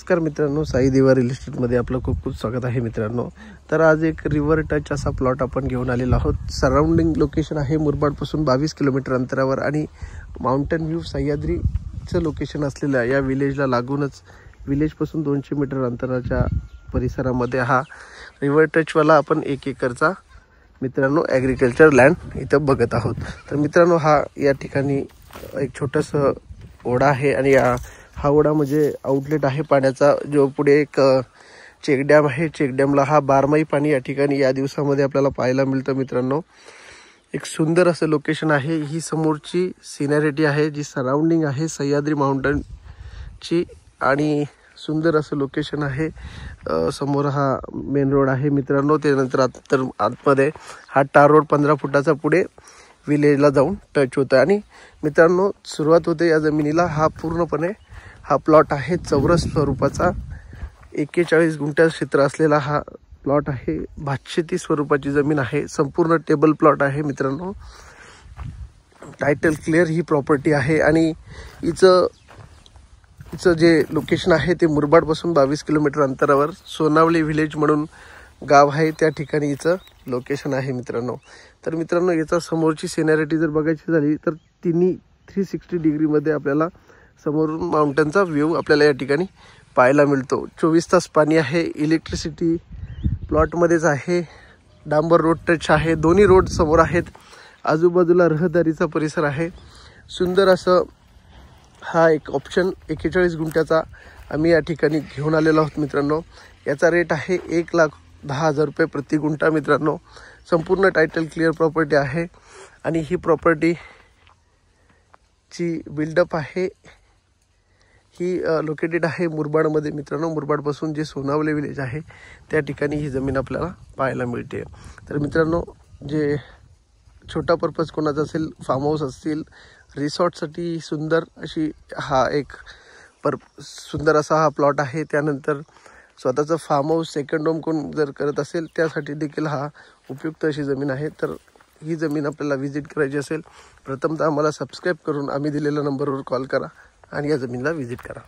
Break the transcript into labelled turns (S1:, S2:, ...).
S1: नमस्कार मित्रांनो, साई देवा रिअल इस्टेटमध्ये आपलं खूप खूप स्वागत आहे मित्रांनो। तर आज एक रिव्हर टच असा प्लॉट आपण घेऊन आलेलो आहोत। सराउंडिंग लोकेशन आहे मुरबाडपासून 22 किलोमीटर अंतरावर आणि माउंटन व्ह्यू सह्याद्रीचं लोकेशन असलेल्या या विलेजला लागूनच विलेजपासून 200 मीटर अंतराच्या परिसरामध्ये हा रिव्हर टचवाला आपण 1 एकरचा मित्रांनो ॲग्रिकल्चर लँड इथं बघत आहोत। तर मित्रांनो हा या ठिकाणी एक छोटंसं ओढा आहे आणि हा ओढा म्हणजे आउटलेट आहे पाण्याचा, जो पुढे एक चेक डॅम आहे। चेक डॅमला हा 12माही पाणी या ठिकाणी या दिवसामध्ये आपल्याला पाहायला मिळतं मित्रांनो। एक सुंदर असं लोकेशन आहे। ही समोरची सिनॅरिटी आहे जी सराउंडिंग आहे सह्याद्री माउंटनची आणि सुंदर असं लोकेशन आहे। समोर हा मेन रोड आहे मित्रांनो। त्यानंतर आतमध्ये हा टार रोड 15 फुटाचा पुढे विलेजला जाऊन टच होतं आणि मित्रांनो सुरुवात होते या जमिनीला। हा पूर्णपणे हा प्लॉट आहे चौरस स्वरूपाचा, 41 गुंठा क्षेत्र असलेला हा प्लॉट आहे। भातशेती स्वरूपाची जमीन आहे, संपूर्ण टेबल प्लॉट आहे मित्रांनो। टायटल क्लिअर ही प्रॉपर्टी आहे आणि हिचं जे लोकेशन आहे ते मुरबाडपासून 22 किलोमीटर अंतरावर सोनावली विलेज म्हणून गाव आहे, त्या ठिकाणी हिचं लोकेशन आहे मित्रांनो। तर मित्रांनो याचा समोरची सिनॅरिटी जर बघायची झाली तर तिन्ही 360 डिग्रीमध्ये आपल्याला समोरून माउंटनचा व्ह्यू आपल्याला या ठिकाणी पाहायला मिळतो। 24 तास पाणी आहे, इलेक्ट्रिसिटी प्लॉटमध्येच आहे, डांबर रोड टच आहे, दोन्ही रोड समोर आहेत, आजूबाजूला रहदारीचा परिसर आहे। सुंदर असं हा एक ऑप्शन 41 गुंठ्याचा आम्ही या ठिकाणी घेऊन आलेलो आहोत मित्रांनो। याचा रेट आहे 1,10,000 रुपये प्रति गुंठा मित्रांनो। संपूर्ण टायटल क्लिअर प्रॉपर्टी आहे आणि ही प्रॉपर्टी ची बिल्डअप आहे। ही लोकेटेड आहे मुरबाडमध्ये मित्रांनो। मुरबाडपासून जे सोनावले विलेज आहे त्या ठिकाणी ही जमीन आपल्याला पाहायला मिळते। तर मित्रांनो जे छोटा पर्पज कोणाचा असेल, फार्म हाऊस असतील, रिसॉर्टसाठी सुंदर अशी हा एक सुंदर असा हा प्लॉट आहे। त्यानंतर स्वतःचं फार्म हाऊस सेकंड होम कोण जर करत असेल त्यासाठी देखील हा उपयुक्त अशी जमीन आहे। तर ही जमीन आपल्याला व्हिजिट करायची असेल, प्रथमतः आम्हाला सबस्क्राईब करून आम्ही दिलेल्या नंबरवर कॉल करा आणि या जमीनला व्हिजिट करा।